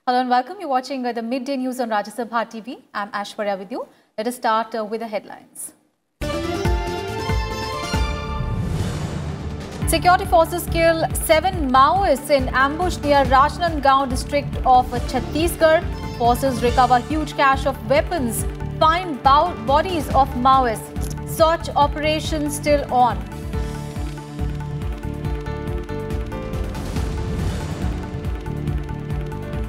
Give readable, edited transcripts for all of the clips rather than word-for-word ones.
Hello and welcome. You're watching the midday news on Rajya Sabha TV. I'm Ashwarya with you. Let us start with the headlines. Security forces kill 7 Maoists in ambush near Rajnandgaon district of Chhattisgarh. Forces recover huge cache of weapons. Find bodies of Maoists. Search operation still on.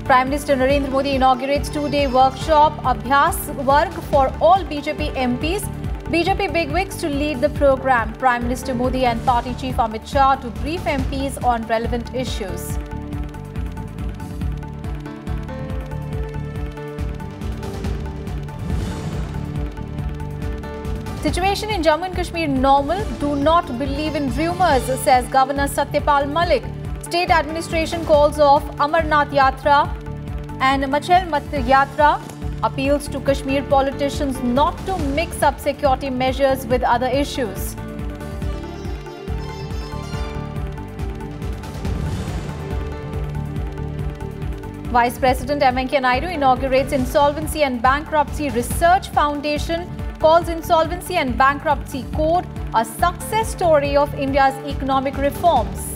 Prime Minister Narendra Modi inaugurates two-day workshop Abhyas Varg for all BJP MPs. BJP bigwigs to lead the program. Prime Minister Modi and Party Chief Amit Shah to brief MPs on relevant issues. Situation in Jammu and Kashmir normal. Do not believe in rumours, says Governor Satya Malik. State administration calls off Amarnath Yatra and Yatra. Appeals to Kashmir politicians not to mix up security measures with other issues. Vice President Naidu inaugurates Insolvency and Bankruptcy Research Foundation, calls Insolvency and Bankruptcy Code a success story of India's economic reforms.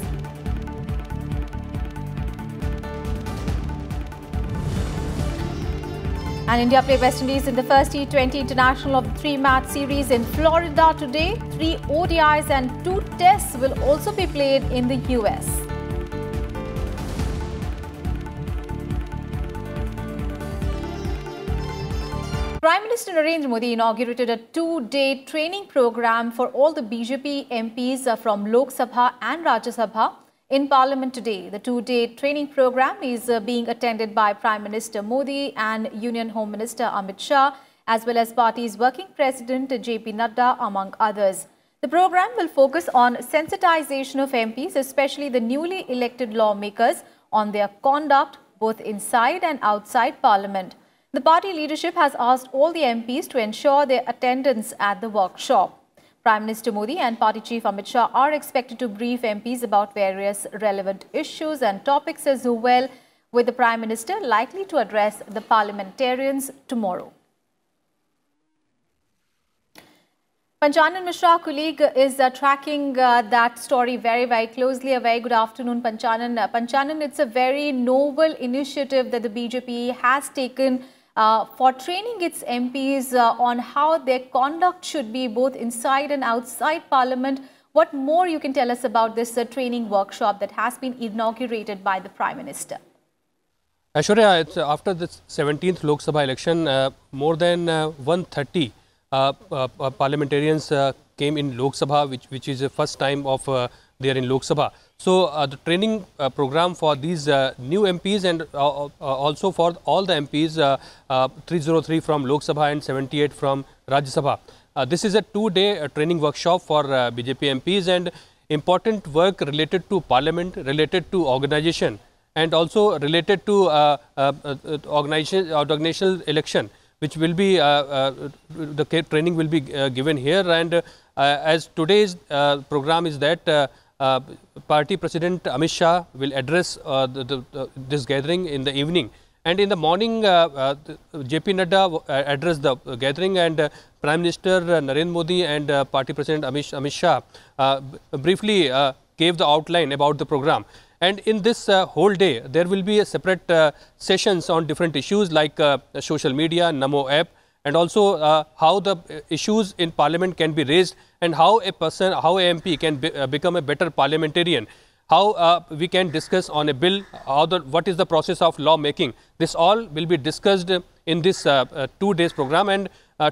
And India play West Indies in the first T20 international of the 3-match series in Florida today. 3 ODIs and 2 tests will also be played in the US. Prime Minister Narendra Modi inaugurated a 2-day training program for all the BJP MPs from Lok Sabha and Rajya Sabha in Parliament today. The 2-day training program is being attended by Prime Minister Modi and Union Home Minister Amit Shah, as well as party's working president JP Nadda, among others. The program will focus on sensitization of MPs, especially the newly elected lawmakers, on their conduct both inside and outside Parliament. The party leadership has asked all the MPs to ensure their attendance at the workshop. Prime Minister Modi and Party Chief Amit Shah are expected to brief MPs about various relevant issues and topics as well, with the Prime Minister likely to address the parliamentarians tomorrow. Panchanan Mishra, colleague, is tracking that story very closely. A very good afternoon, Panchanan. Panchanan, it's a very noble initiative that the BJP has taken for training its MPs on how their conduct should be both inside and outside Parliament. What more you can tell us about this training workshop that has been inaugurated by the Prime Minister? Ashwarya, it's after the 17th Lok Sabha election, more than 130 parliamentarians came in Lok Sabha, which is the first time of they are in Lok Sabha. So the training program for these new MPs and also for all the MPs, 303 from Lok Sabha and 78 from Rajya Sabha. This is a 2-day training workshop for BJP MPs, and important work related to Parliament, related to organization, and also related to organizational election, which will be the training will be given here. And as today's program is that Party President Amit Shah will address this gathering in the evening, and in the morning JP Nadda addressed the gathering, and Prime Minister Narendra Modi and Party President Amit Shah briefly gave the outline about the program. And in this whole day, there will be a separate sessions on different issues like social media, Namo app, and also how the issues in Parliament can be raised, and how a person, how a MP can become a better parliamentarian, how we can discuss on a bill, what is the process of law making. This all will be discussed in this 2 days program. And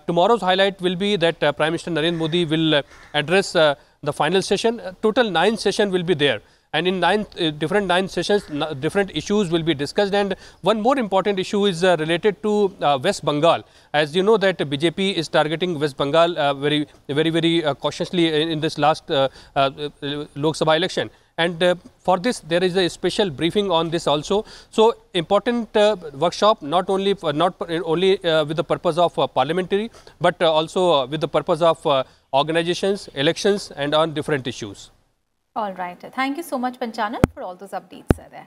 tomorrow's highlight will be that Prime Minister Narendra Modi will address the final session. Total 9 sessions will be there. And in different 9 sessions, different issues will be discussed. And one more important issue is related to West Bengal. As you know that BJP is targeting West Bengal very cautiously in this last Lok Sabha election. And for this, there is a special briefing on this also. So important workshop, not only with the purpose of parliamentary, but also with the purpose of organizations, elections, and on different issues. All right. Thank you so much, Panchanan, for all those updates there.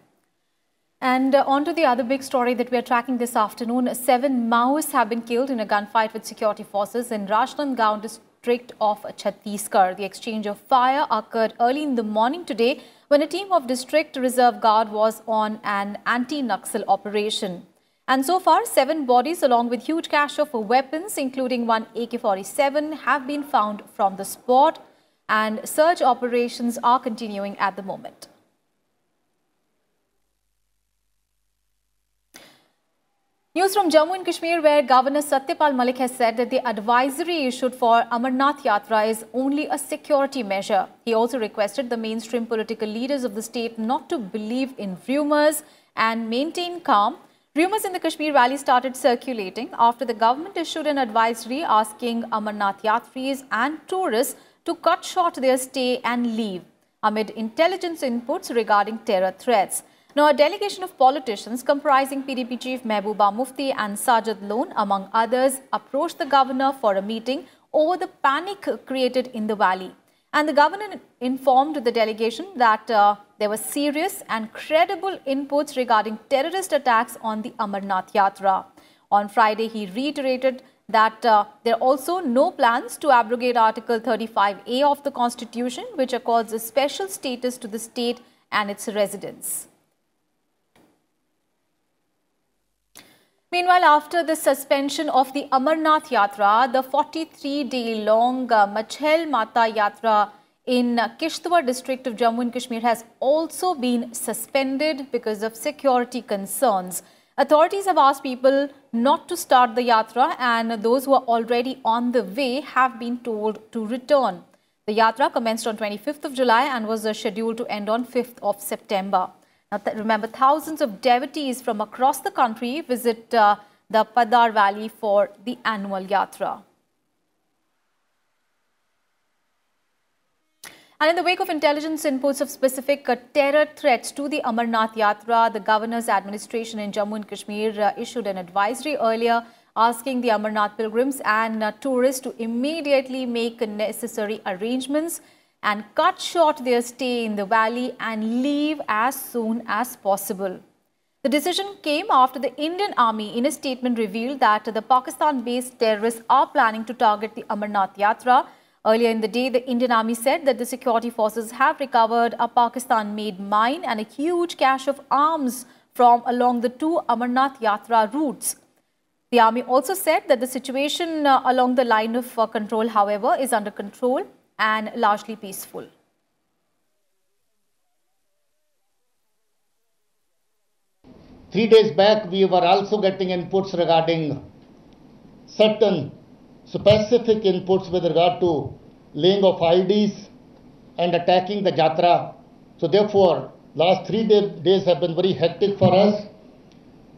And on to the other big story that we are tracking this afternoon. 7 Maoists have been killed in a gunfight with security forces in Rajnandgaon district of Chhattisgarh. The exchange of fire occurred early in the morning today when a team of District Reserve Guard was on an anti-Naxal operation. And so far, 7 bodies along with huge cache of weapons, including one AK-47, have been found from the spot, and search operations are continuing at the moment. News from Jammu and Kashmir, where Governor Satya Malik has said that the advisory issued for Amarnath Yatra is only a security measure. He also requested the mainstream political leaders of the state not to believe in rumours and maintain calm. Rumours in the Kashmir Valley started circulating after the government issued an advisory asking Amarnath Yatris and tourists to cut short their stay and leave amid intelligence inputs regarding terror threats. Now, a delegation of politicians comprising PDP chief Mehbooba Mufti and Sajid Lone, among others, approached the governor for a meeting over the panic created in the valley. And the governor informed the delegation that there were serious and credible inputs regarding terrorist attacks on the Amarnath Yatra. On Friday, he reiterated that there are also no plans to abrogate Article 35A of the Constitution, which accords a special status to the state and its residents. Meanwhile, after the suspension of the Amarnath Yatra, the 43-day-long Machhel Mata Yatra in Kishtwar district of Jammu and Kashmir has also been suspended because of security concerns. Authorities have asked people not to start the yatra, and those who are already on the way have been told to return. The yatra commenced on 25th of July and was scheduled to end on 5th of September. Now, remember, thousands of devotees from across the country visit the Padar Valley for the annual yatra. And in the wake of intelligence inputs of specific terror threats to the Amarnath Yatra, the governor's administration in Jammu and Kashmir issued an advisory earlier asking the Amarnath pilgrims and tourists to immediately make necessary arrangements and cut short their stay in the valley and leave as soon as possible. The decision came after the Indian Army in a statement revealed that the Pakistan-based terrorists are planning to target the Amarnath Yatra. Earlier in the day, the Indian Army said that the security forces have recovered a Pakistan-made mine and a huge cache of arms from along the 2 Amarnath Yatra routes. The Army also said that the situation along the line of control, however, is under control and largely peaceful. Three days back, we were also getting inputs regarding certain specific inputs with regard to laying of IEDs and attacking the Jatra. So therefore, last 3 days have been very hectic for us.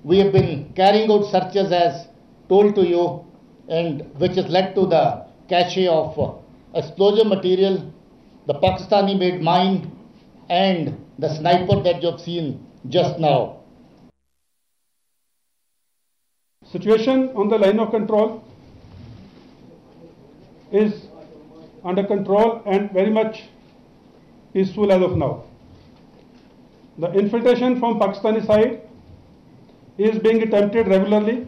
We have been carrying out searches as told to you, and which has led to the cache of explosive material, the Pakistani-made mine, and the sniper that you have seen just now. Situation on the line of control is under control and very much peaceful as of now. The infiltration from Pakistani side is being attempted regularly,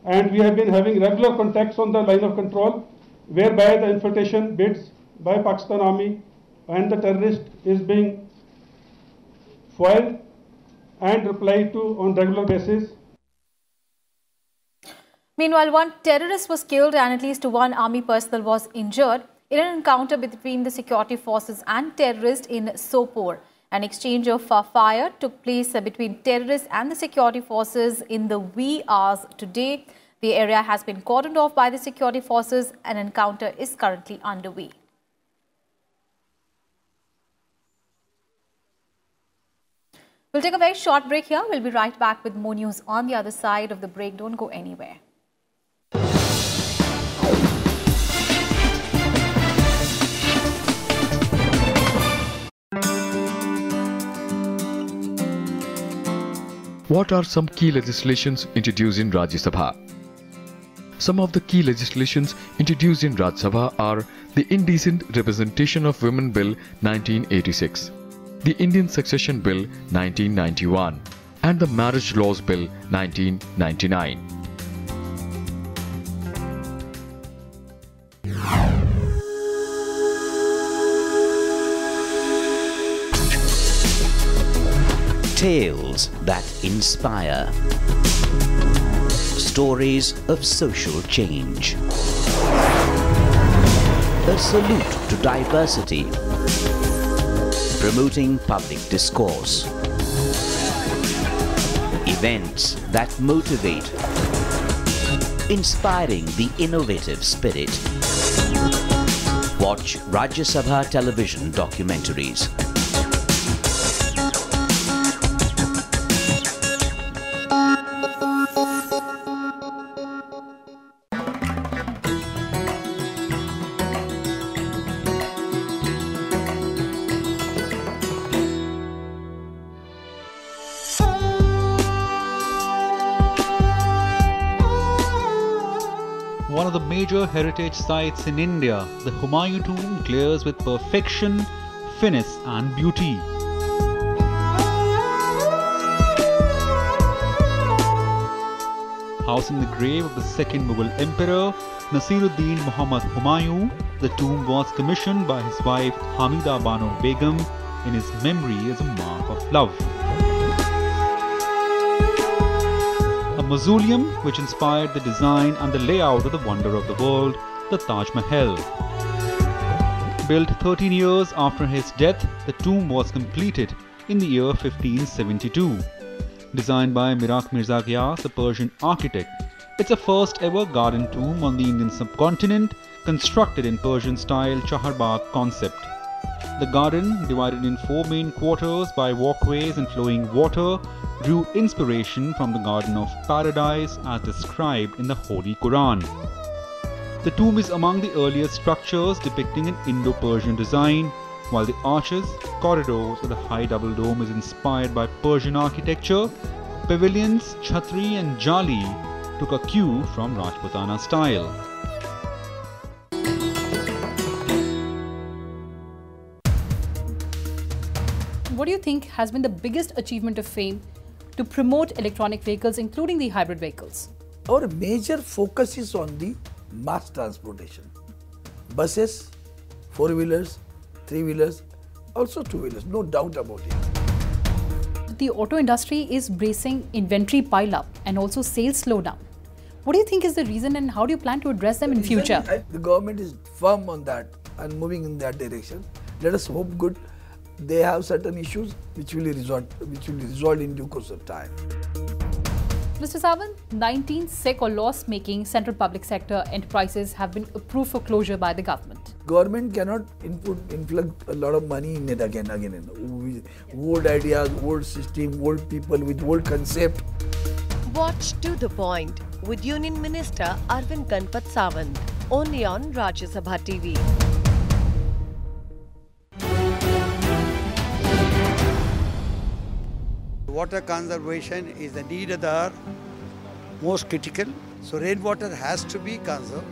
and we have been having regular contacts on the line of control, whereby the infiltration bids by Pakistan Army and the terrorist is being foiled and replied to on regular basis. Meanwhile, one terrorist was killed and at least 1 army personnel was injured in an encounter between the security forces and terrorists in Sopore. An exchange of fire took place between terrorists and the security forces in the wee hours today. The area has been cordoned off by the security forces. An encounter is currently underway. We'll take a very short break here. We'll be right back with more news on the other side of the break. Don't go anywhere. What are some key legislations introduced in Rajya Sabha? Some of the key legislations introduced in Rajya Sabha are the Indecent Representation of Women Bill 1986, the Indian Succession Bill 1991 and the Marriage Laws Bill 1999. Tales that inspire. Stories of social change. A salute to diversity. Promoting public discourse. Events that motivate. Inspiring the innovative spirit. Watch Rajya Sabha television documentaries. One of the major heritage sites in India, the Humayun tomb glares with perfection, finesse and beauty. Housing the grave of the second Mughal emperor, Nasiruddin Muhammad Humayun, the tomb was commissioned by his wife Hamida Bano Begum in his memory as a mark of love. A mausoleum which inspired the design and the layout of the wonder of the world, the Taj Mahal. Built 13 years after his death, the tomb was completed in the year 1572. Designed by Miraq Mirza Ghiyas, a Persian architect, it's a first ever garden tomb on the Indian subcontinent, constructed in Persian style Chaharbagh concept. The garden, divided in 4 main quarters by walkways and flowing water, drew inspiration from the Garden of Paradise as described in the Holy Quran. The tomb is among the earliest structures depicting an Indo-Persian design, while the arches, corridors with a high double dome is inspired by Persian architecture. Pavilions, chhatri and jali took a cue from Rajputana style. What do you think has been the biggest achievement of FAME to promote electronic vehicles, including the hybrid vehicles? Our major focus is on the mass transportation. Buses, 4-wheelers, 3-wheelers, also 2-wheelers, no doubt about it. The auto industry is bracing inventory pile-up and also sales slowdown. What do you think is the reason and how do you plan to address them in future? The government is firm on that and moving in that direction. Let us hope good. They have certain issues which will be resolved in due course of time. Mr. Sawant, 19 SEC or loss-making central public sector enterprises have been approved for closure by the government. Government cannot influx a lot of money in it again. Old ideas, old system, old people with old concept. Watch To The Point with Union Minister Arvind Ganpat Sawant, only on Rajya Sabha TV. Water conservation is the need of the hour, most critical. So rainwater has to be conserved.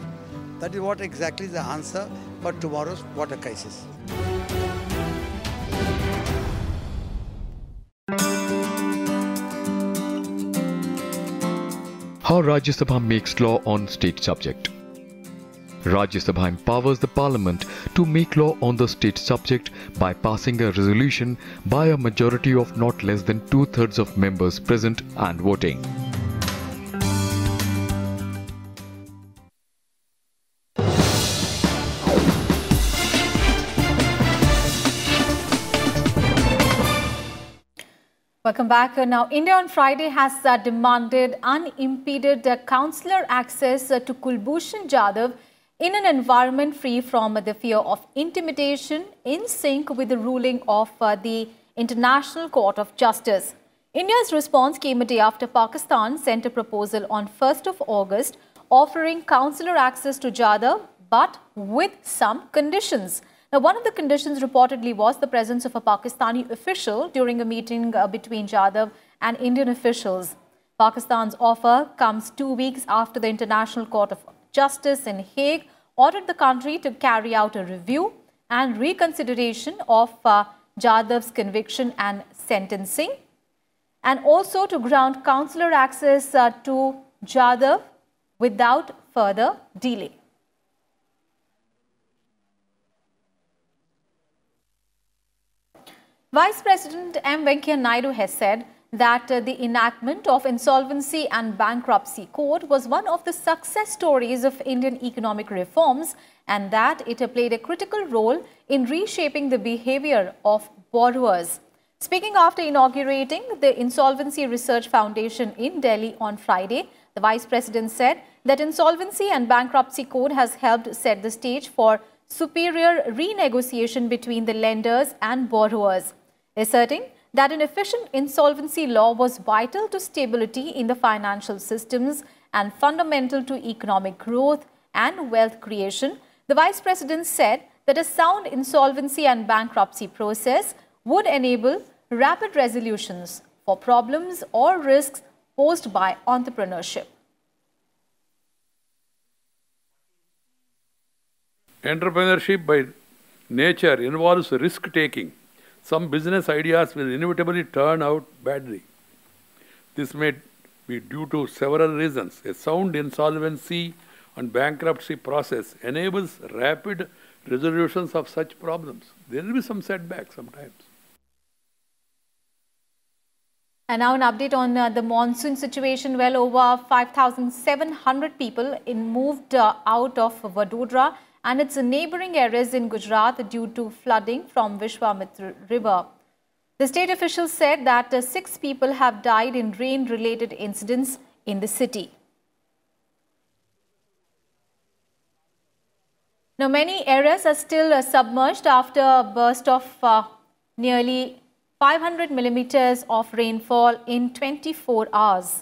That is what exactly is the answer for tomorrow's water crisis. How Rajya Sabha makes law on state subject. Rajya Sabha empowers the Parliament to make law on the state subject by passing a resolution by a majority of not less than 2/3 of members present and voting. Welcome back. Now, India on Friday has demanded unimpeded consular access to Kulbhushan Jadhav in an environment free from the fear of intimidation, in sync with the ruling of the International Court of Justice. India's response came a day after Pakistan sent a proposal on 1st of August offering consular access to Jadhav, but with some conditions. Now, one of the conditions reportedly was the presence of a Pakistani official during a meeting between Jadhav and Indian officials. Pakistan's offer comes 2 weeks after the International Court of Justice in Hague ordered the country to carry out a review and reconsideration of Jadhav's conviction and sentencing, and also to grant consular access to Jadhav without further delay. Vice President M. Venkaiah Naidu has said that the enactment of Insolvency and Bankruptcy Code was one of the success stories of Indian economic reforms, and that it played a critical role in reshaping the behavior of borrowers. Speaking after inaugurating the Insolvency Research Foundation in Delhi on Friday, the Vice President said that Insolvency and Bankruptcy Code has helped set the stage for superior renegotiation between the lenders and borrowers, asserting that an efficient insolvency law was vital to stability in the financial systems and fundamental to economic growth and wealth creation. The Vice President said that a sound insolvency and bankruptcy process would enable rapid resolutions for problems or risks posed by entrepreneurship. Entrepreneurship by nature involves risk-taking. Some business ideas will inevitably turn out badly. This may be due to several reasons. A sound insolvency and bankruptcy process enables rapid resolutions of such problems. There will be some setbacks sometimes. And now an update on the monsoon situation. Well over 5,700 people moved out of Vadodara and its neighbouring areas in Gujarat due to flooding from Vishwamitra River. The state officials said that 6 people have died in rain-related incidents in the city. Now, many areas are still submerged after a burst of nearly 500 millimeters of rainfall in 24 hours.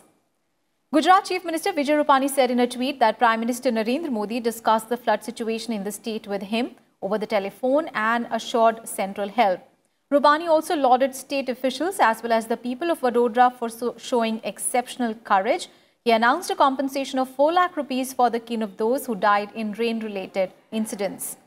Gujarat Chief Minister Vijay Rupani said in a tweet that Prime Minister Narendra Modi discussed the flood situation in the state with him over the telephone and assured central help. Rupani also lauded state officials as well as the people of Vadodara for showing exceptional courage. He announced a compensation of 4 lakh rupees for the kin of those who died in rain-related incidents.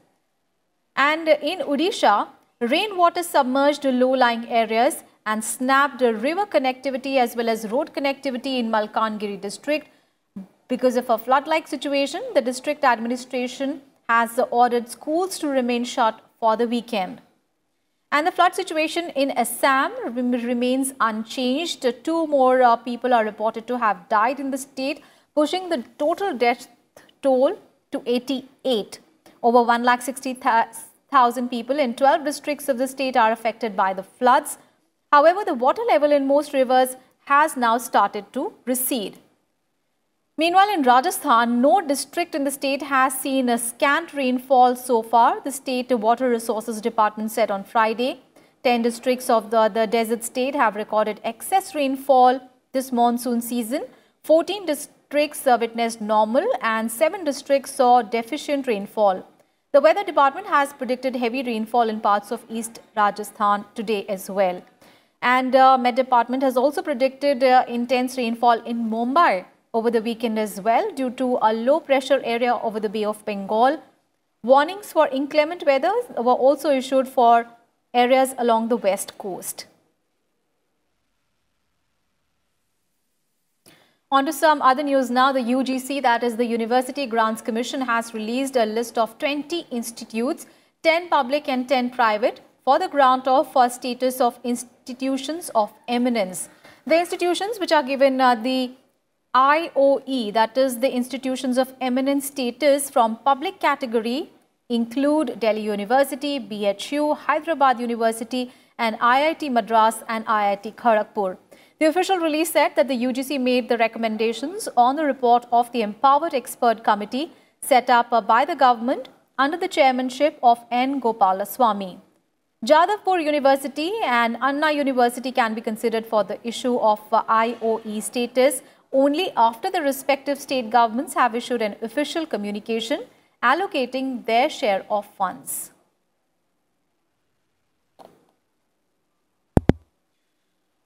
And in Odisha, rainwater submerged low-lying areas and snapped river connectivity as well as road connectivity in Malkangiri district. Because of a flood-like situation, the district administration has ordered schools to remain shut for the weekend. And the flood situation in Assam remains unchanged. 2 more people are reported to have died in the state, pushing the total death toll to 88. Over 1,60,000 people in 12 districts of the state are affected by the floods. However, the water level in most rivers has now started to recede. Meanwhile, in Rajasthan, no district in the state has seen a scant rainfall so far. The State Water Resources Department said on Friday, 10 districts of the desert state have recorded excess rainfall this monsoon season. 14 districts witnessed normal and 7 districts saw deficient rainfall. The Weather Department has predicted heavy rainfall in parts of East Rajasthan today as well. And Met Department has also predicted intense rainfall in Mumbai over the weekend as well due to a low pressure area over the Bay of Bengal. Warnings for inclement weather were also issued for areas along the west coast. On to some other news now. The UGC, that is the University Grants Commission, has released a list of 20 institutes, 10 public and 10 private, for the grant of status of institutions of eminence. The institutions which are given the IOE, that is the institutions of eminence status from public category, include Delhi University, BHU, Hyderabad University and IIT Madras and IIT Kharagpur. The official release said that the UGC made the recommendations on the report of the Empowered Expert Committee set up by the government under the chairmanship of N. Gopalaswamy. Jadavpur University and Anna University can be considered for the issue of IOE status only after the respective state governments have issued an official communication allocating their share of funds.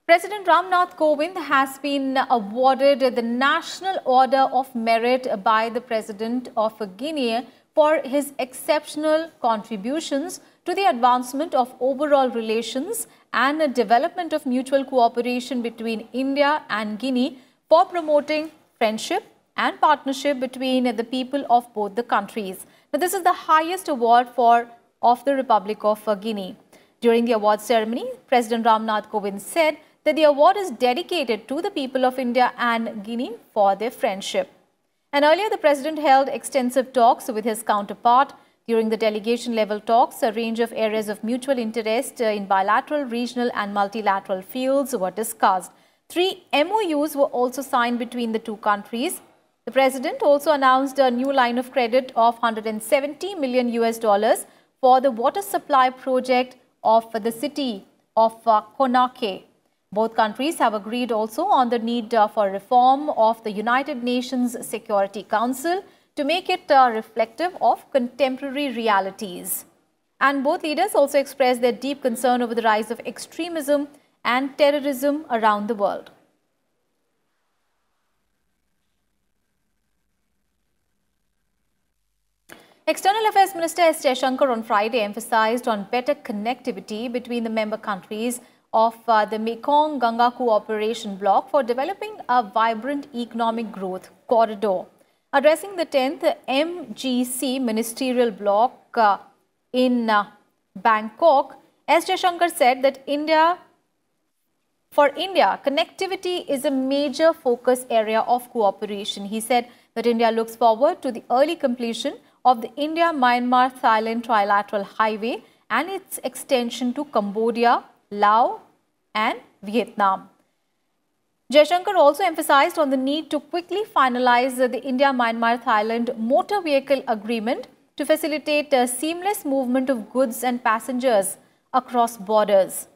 President Ramnath Kovind has been awarded the National Order of Merit by the President of Guinea for his exceptional contributions to the advancement of overall relations and the development of mutual cooperation between India and Guinea for promoting friendship and partnership between the people of both the countries. Now, this is the highest award of the Republic of Guinea. During the award ceremony, President Amarnath Yatra said that the award is dedicated to the people of India and Guinea for their friendship. And earlier, the President held extensive talks with his counterpart. During the delegation-level talks, a range of areas of mutual interest in bilateral, regional and multilateral fields were discussed. 3 MOUs were also signed between the two countries. The President also announced a new line of credit of $170 million for the water supply project of the city of Conakry. Both countries have agreed also on the need for reform of the United Nations Security Council to make it reflective of contemporary realities. And both leaders also expressed their deep concern over the rise of extremism and terrorism around the world. External Affairs Minister S. Jaishankar on Friday emphasized on better connectivity between the member countries of the Mekong-Ganga Cooperation Bloc for developing a vibrant economic growth corridor. Addressing the 10th MGC Ministerial Bloc in Bangkok, S. Jaishankar said that for India, connectivity is a major focus area of cooperation. He said that India looks forward to the early completion of the India-Myanmar-Thailand trilateral highway and its extension to Cambodia, Laos and Vietnam. Jaishankar also emphasized on the need to quickly finalize the India-Myanmar-Thailand motor vehicle agreement to facilitate seamless movement of goods and passengers across borders.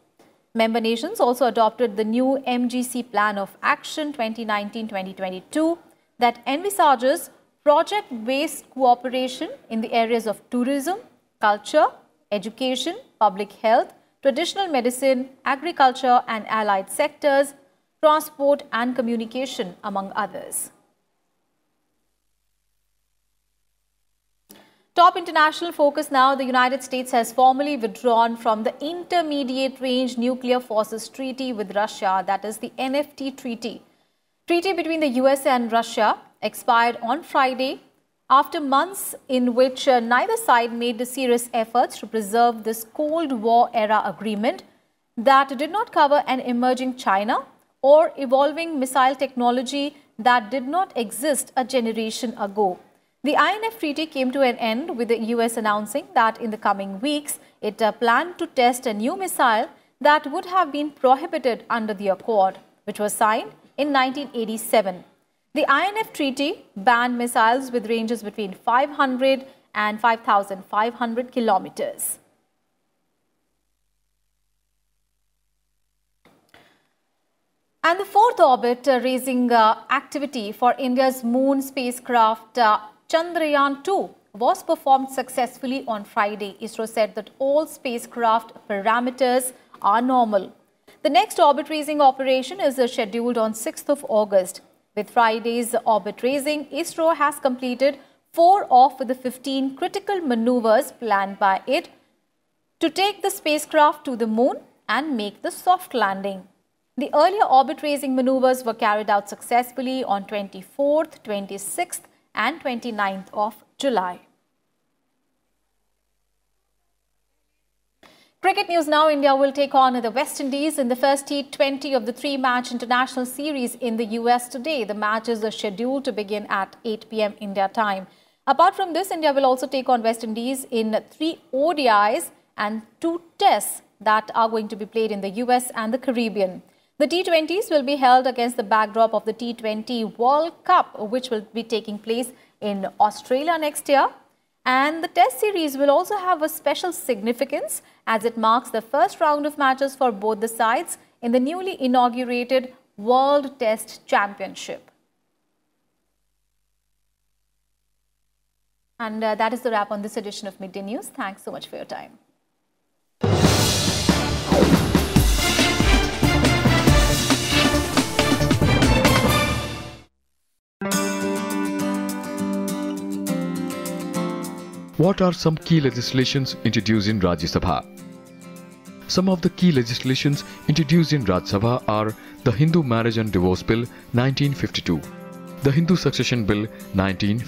Member nations also adopted the new MGC Plan of Action 2019-2022 that envisages project-based cooperation in the areas of tourism, culture, education, public health, traditional medicine, agriculture and allied sectors, transport and communication, among others. Top international focus now. The United States has formally withdrawn from the Intermediate Range Nuclear Forces Treaty with Russia, that is the NFT treaty. Treaty between the US and Russia expired on Friday after months in which neither side made serious efforts to preserve this Cold War era agreement that did not cover an emerging China or evolving missile technology that did not exist a generation ago. The INF treaty came to an end with the US announcing that in the coming weeks it planned to test a new missile that would have been prohibited under the accord, which was signed in 1987. The INF treaty banned missiles with ranges between 500 and 5,500 kilometers. And the fourth orbit raising activity for India's moon spacecraft Chandrayaan-2 was performed successfully on Friday. ISRO said that all spacecraft parameters are normal. The next orbit raising operation is scheduled on 6th of August. With Friday's orbit raising, ISRO has completed 4 of the 15 critical maneuvers planned by it to take the spacecraft to the moon and make the soft landing. The earlier orbit raising maneuvers were carried out successfully on 24th, 26th and 29th of July. Cricket news now. India will take on the West Indies in the first T20 of the 3-match international series in the US today. The matches are scheduled to begin at 8 p.m. India time. Apart from this, India will also take on West Indies in 3 ODIs and 2 tests that are going to be played in the US and the Caribbean. The T20s will be held against the backdrop of the T20 World Cup, which will be taking place in Australia next year. And the Test series will also have a special significance as it marks the first round of matches for both the sides in the newly inaugurated World Test Championship. And that is the wrap on this edition of Midday News. Thanks so much for your time. What are some key legislations introduced in Rajya Sabha? Some of the key legislations introduced in Rajya Sabha are the Hindu Marriage and Divorce Bill 1952, the Hindu Succession Bill 1952,